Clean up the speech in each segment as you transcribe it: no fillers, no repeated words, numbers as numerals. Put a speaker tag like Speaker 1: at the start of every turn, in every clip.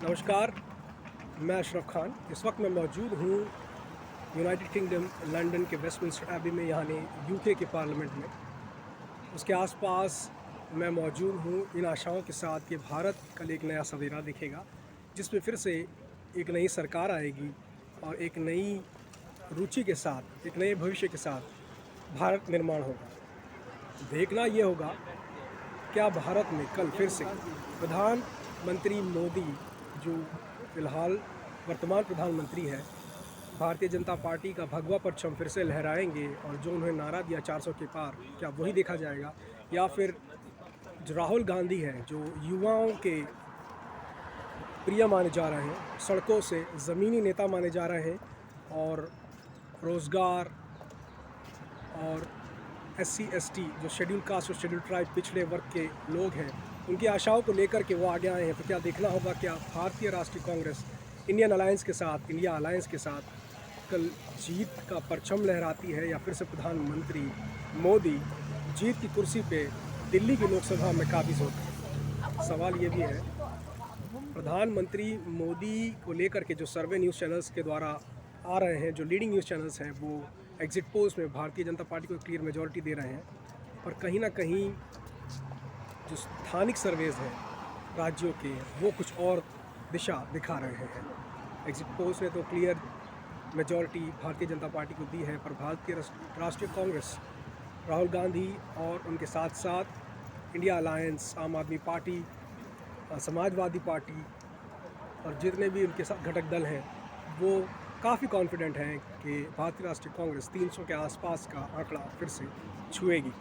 Speaker 1: नमस्कार, मैं अशरफ खान। इस वक्त मैं मौजूद हूँ यूनाइटेड किंगडम लंदन के वेस्टमिंस्टर एबी में, यानी यूके के पार्लियामेंट में। उसके आसपास मैं मौजूद हूँ इन आशाओं के साथ कि भारत कल एक नया सवेरा दिखेगा, जिसमें फिर से एक नई सरकार आएगी और एक नई रुचि के साथ, एक नए भविष्य के साथ भारत निर्माण होगा। देखना ये होगा क्या भारत में कल फिर से प्रधानमंत्री मोदी, जो फ़िलहाल वर्तमान प्रधानमंत्री है, भारतीय जनता पार्टी का भगवा परचम फिर से लहराएंगे और जो उन्होंने नारा दिया 400 के पार, क्या वही देखा जाएगा? या फिर जो राहुल गांधी हैं, जो युवाओं के प्रिय माने जा रहे हैं, सड़कों से ज़मीनी नेता माने जा रहे हैं और रोज़गार और SC ST जो शेड्यूल कास्ट और शेड्यूल ट्राइब पिछड़े वर्ग के लोग हैं, उनकी आशाओं को लेकर के वो आगे आए हैं। तो क्या देखना होगा क्या भारतीय राष्ट्रीय कांग्रेस इंडिया अलायंस के साथ कल जीत का परचम लहराती है, या फिर से प्रधानमंत्री मोदी जीत की कुर्सी पे दिल्ली की लोकसभा में काबिज होते हैं? सवाल ये भी है, प्रधानमंत्री मोदी को लेकर के जो सर्वे न्यूज़ चैनल्स के द्वारा आ रहे हैं, जो लीडिंग न्यूज़ चैनल्स हैं, वो एग्जिट पोल्स में भारतीय जनता पार्टी को क्लियर मेजॉरिटी दे रहे हैं, पर कहीं ना कहीं जो स्थानिक सर्वेज हैं राज्यों के, वो कुछ और दिशा दिखा रहे हैं। एग्जिट पोल्स में तो clear majority Bharatiya Janata party को दी है, पर भारतीय राष्ट्रीय कांग्रेस, राहुल गांधी और उनके साथ साथ इंडिया अलायंस, आम आदमी पार्टी, समाजवादी पार्टी और जितने भी उनके साथ घटक दल हैं, वो काफ़ी कॉन्फिडेंट हैं कि भारतीय राष्ट्रीय कांग्रेस 300 के आसपास का आंकड़ा फिर से छुएगी।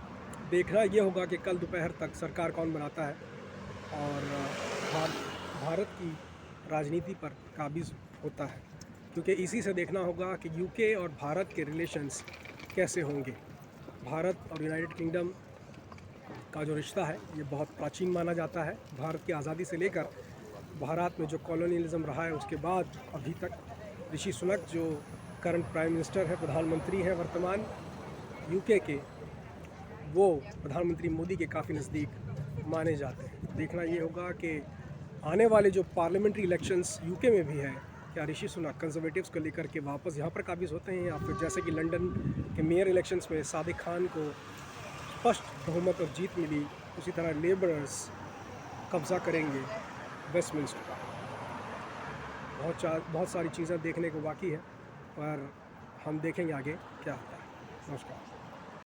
Speaker 1: देखना ये होगा कि कल दोपहर तक सरकार कौन बनाता है और भारत की राजनीति पर काबिज होता है, क्योंकि इसी से देखना होगा कि यूके और भारत के रिलेशंस कैसे होंगे। भारत और यूनाइटेड किंगडम का जो रिश्ता है, ये बहुत प्राचीन माना जाता है। भारत की आज़ादी से लेकर भारत में जो कॉलोनियलिज्म रहा है, उसके बाद अभी तक ऋषि सुनक, जो करंट प्राइम मिनिस्टर है, प्रधानमंत्री हैं वर्तमान यूके के, वो प्रधानमंत्री मोदी के काफ़ी नज़दीक माने जाते हैं। देखना ये होगा कि आने वाले जो पार्लियामेंट्री इलेक्शंस यूके में भी है, क्या ऋषि सुनक कंजर्वेटिव्स को लेकर के वापस यहाँ पर काबिज होते हैं, या फिर जैसे कि लंदन के मेयर इलेक्शंस में सादिक खान को स्पष्ट बहुमत और जीत मिली, उसी तरह लेबरर्स कब्ज़ा करेंगे वेस्टमिंस्टर। बहुत सारी चीज़ें देखने को बाकी है, पर हम देखेंगे आगे क्या होता है। नमस्कार।